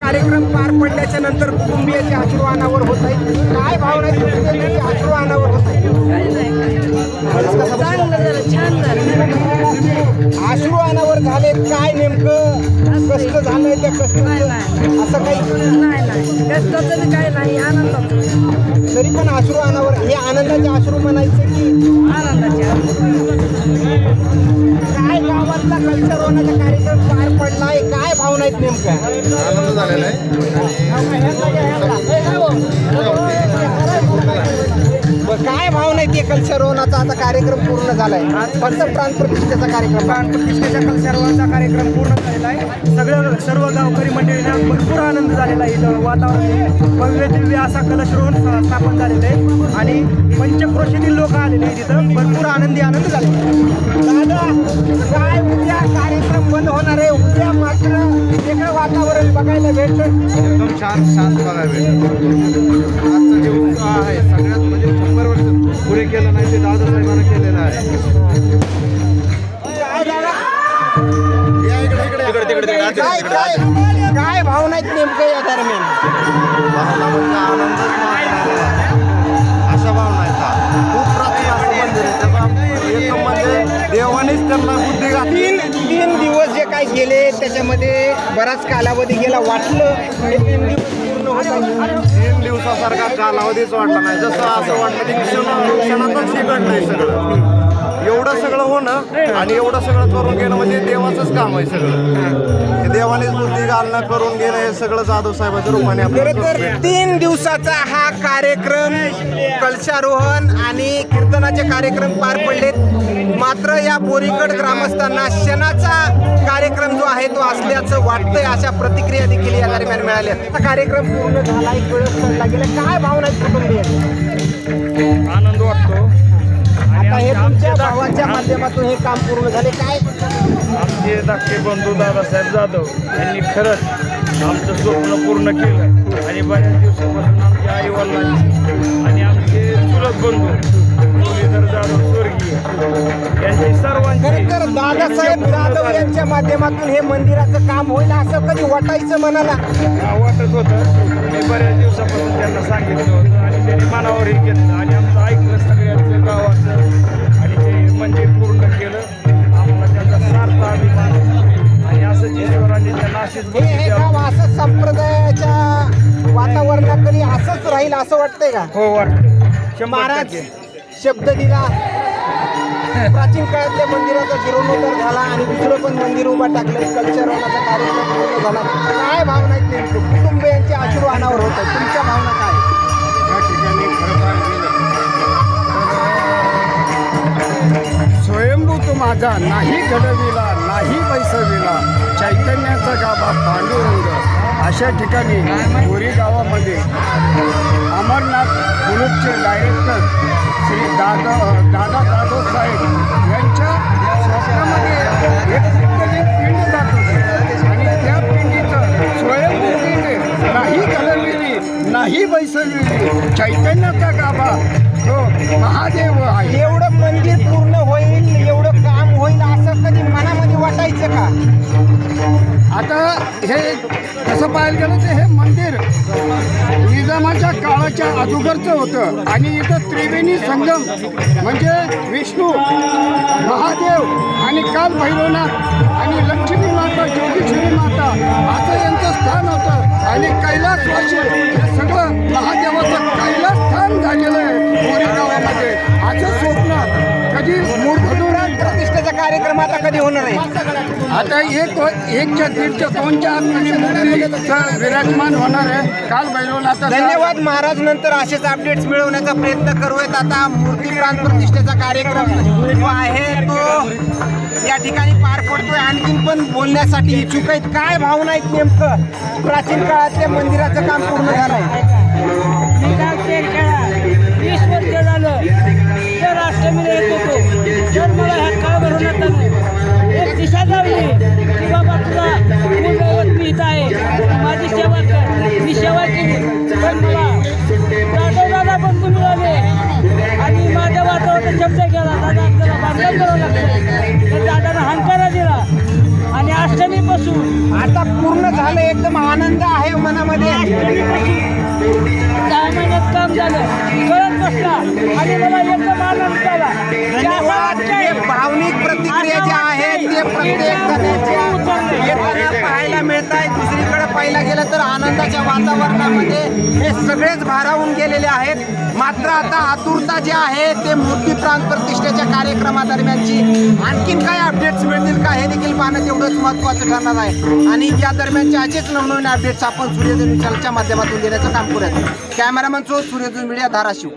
कार्यक्रम पार पडल्याच्या नंतर कुटुंबियाच्या अश्रू अनावर होत आहेत. काय भावना आहेत कुटुंबियांची अश्रू अनावर होत आहेत? छान झालं. अश्रू अनावर झाले. काय नेमकं कष्ट झालंय त्या कष्टाचं असं काही नाही कष्टाचं काही नाही, आनंदाचं. तरी पण अश्रू अनावर हे आनंदाचे अश्रू म्हणायचे की आनंदाचे काय गावातला कल्चरवनाचा कार्यक्रम पार पडलाय. काय भावना आहेत नेमक्या? आनंद झालेला आहे. काय भावना आहेत कल्चरवनाचा आता कार्यक्रम पूर्ण झालाय? फक्त प्राणप्रतिष्ठेचा कार्यक्रम प्राणप्रतिष्ठेच्या कलशरोहणाचा कार्यक्रम पूर्ण झालेला आहे. सर्व गावकरी मंडळींना भरपूर आनंद झालेला आहे. इथं वातावरण भव्य दिव्य असा कलशरोहण स्थापन झालेलं आहे आणि पंचक्रोशीतील लोक आलेले आहेत. तिथं भरपूर आनंद झाले. दादा काय उद्या कार्यक्रम बंद होणार आहे? उद्या मात्र वेगळं वातावरण बघायला भेटतं. एकदम शांत बघायला भेटतं. आजचा जे उत्साह आहे सगळ्यात म्हणजे 100 वर्ष पुढे केलं नाही ते दादासाहेबांना केलेलं आहे. काय भावना आहेत नेमकं या दरम्यान? भावना म्हणजे आनंदच मानणारे अशा भावना आहेत. खूप प्राचीन असं मंदिर आहे. त्याचा एक म्हणजे देवानेच त्यांना बुद्धी घातली. तीन दिवस जे काय गेले त्याच्यामध्ये बराच कालावधी गेला. वाटलं हे 3 दिवस पूर्ण होत आहे. 3 दिवसासारखा कालावधीच वाटला नाही. जसं असं वाटलं की क्षणातच हे घडलंय सगळं. एवढं सगळं होणं आणि एवढं सगळं करून घेणं म्हणजे देवाचंच काम आहे सगळं. हे देवानेच बुद्धी घालणं करून घेणं हे सगळं जाधव साहेबाच्या रूपाने खरं तर 3 दिवसाचा हा कार्यक्रम कलशारोहण आणि कीर्तनाचे कार्यक्रम पार पडलेत. मात्र या बोरीगड ग्रामस्थांना क्षणाचा कार्यक्रम जो आहे तो असल्याचं वाटतंय. अशा प्रतिक्रिया देखील या दरम्यान मिळाल्या. हा कार्यक्रम पूर्ण झालाय, कळस चढला गेला. काय भावना आहेत कुटुंबीय? आनंद वाटतो. आता हे तुमच्या भावाच्या माध्यमातून हे काम पूर्ण झाले. काय आमचे धाकटे बंधू दादासाहेब जाधव यांनी खरंच आमचं स्वप्न पूर्ण केलं आणि बऱ्याच दिवसापासून आमच्या आई वडिलांची आणि आमचे चुलत बंधू मुरलीधर जाधव स्वर्गीय यांची सर्वांची खरं तर दादासाहेब जाधव यांच्या माध्यमातून हे मंदिराचं काम होईल असं कधी वाटायचं मनाला? वाटत होतं. मी बऱ्याच दिवसापासून त्यांना सांगितलं होतं आणि त्यांनी मनावरही घेतलं आणि आमचं ऐकलं सगळ्यांचं गावाचं आणि ते मंदिर पूर्ण केलं. आम्हाला त्याचा सार्थ अभिमान आणि असंच ईश्वराने त्यांना अशीच हे गाव असं संप्रदायाच्या वातावरणाखाली असंच राहील असं वाटतंय का? हो वाटतं. महाराज शब्द दिला. प्राचीन काळातल्या मंदिराचा जीर्णोद्धार झाला आणि दुसरं पण मंदिर उभा टाकलं. कल्चरवनाचा कार्यक्रम पूर्ण झाला. काय भावना आहेत नेमकं? कुटुंबियांचे अश्रू अनावर होत आहेत. तुमच्या भावना काय? या ठिकाणी खरं पाहिलं स्वयंभू तो माझा नाही घडविला नाही बैसविला चैतन्याचा गाभा पांडुरंग. अशा ठिकाणी बोरी गावामध्ये अमरनाथ ग्रुपचे डायरेक्टर श्री दादा जाधव साहेब यांच्या स्वप्नामध्ये एक पिंड जात होते आणि त्या पिंडीचं स्वयंभू पिंड नाही घडविली नाही बैसविली चैतन्याचा गाभा तो महादेव आहे. एवढं मंदिर पूर्ण होईल, एवढं काम होईल असं कधी मनामध्ये वाटायचं का? आता हे कसं पाहायला गेलं तर हे मंदिर निजामाच्या काळाच्या अगोदरचं होतं आणि इथं त्रिवेणी संगम म्हणजे विष्णू महादेव आणि काल भैरवनाथ आणि लक्ष्मी माता जोगेश्वरी माता असं यांचं स्थान होतं आणि कैलासवासी हे सगळं महादेवाचं कैलासस्थान झालेलं आहे बोरी गावामध्ये. असं स्वप्न कधी मूर्खदुरात प्रतिष्ठेचा कार्यक्रम आता कधी होणार आहे? आता 1च्या 1.5च्या 2च्या आतमध्ये मूर्ती विराजमान होणार आहे. काल भैरवनाथ. धन्यवाद महाराज. नंतर असेच अपडेट्स मिळवण्याचा प्रयत्न करूयात. आता मूर्ती प्राण प्रतिष्ठेचा कार्यक्रम जो आहे तो या ठिकाणी पार पडतोय. आणखीन पण बोलण्यासाठी इच्छुक आहेत. काय भावना आहेत नेमकं? प्राचीन काळातल्या मंदिराचं काम पूर्ण झालंय. मी गावचे खेळा 20 वर्ष झालं तर अष्टमीला येत होतो. तर मला ह्या काळ भरून एक दिशा लावली की बाबा तुला कुलदैवत मी इथं आहे, माझी सेवा कर. मी सेवा केली पण मला दादा बंधू मिळाले आणि माझ्या वातावरणात शब्द केला. दादा आपल्याला बांधकाम करावं लागतं. तर दादानं हंकारा दिला आणि अष्टमी अष्टमीपासून आता पूर्ण झालं, एकदम आनंद आहे मनामध्ये. 10 महिन्यात काम झालं, कळत बसला आणि मला एकदम आनंद झाला. धन्यवाद. हे भावनिक प्रतिक्रिया ज्या आहेत ते प्रत्येक जणाच्या येताना पाहायला मिळत आहे. दुसरीकडे पाहायला गेलं तर आनंदाच्या वातावरणामध्ये हे सगळेच भारावून गेलेले आहेत. मात्र आता आतुरता जी आहे ते मूर्ती प्राण प्रतिष्ठेच्या कार्यक्रमादरम्यानची आणखीन काय अपडेट्स मिळतील का हे देखील पाहणं तेवढंच महत्त्वाचं ठरणार आहे. आणि या दरम्यानचे असेच नवनवीन अपडेट्स आपण सूर्योदय न्यूज चॅनलच्या माध्यमातून देण्याचं काम करूयात. कॅमेरामन सूर्योदय मीडिया, धाराशिव.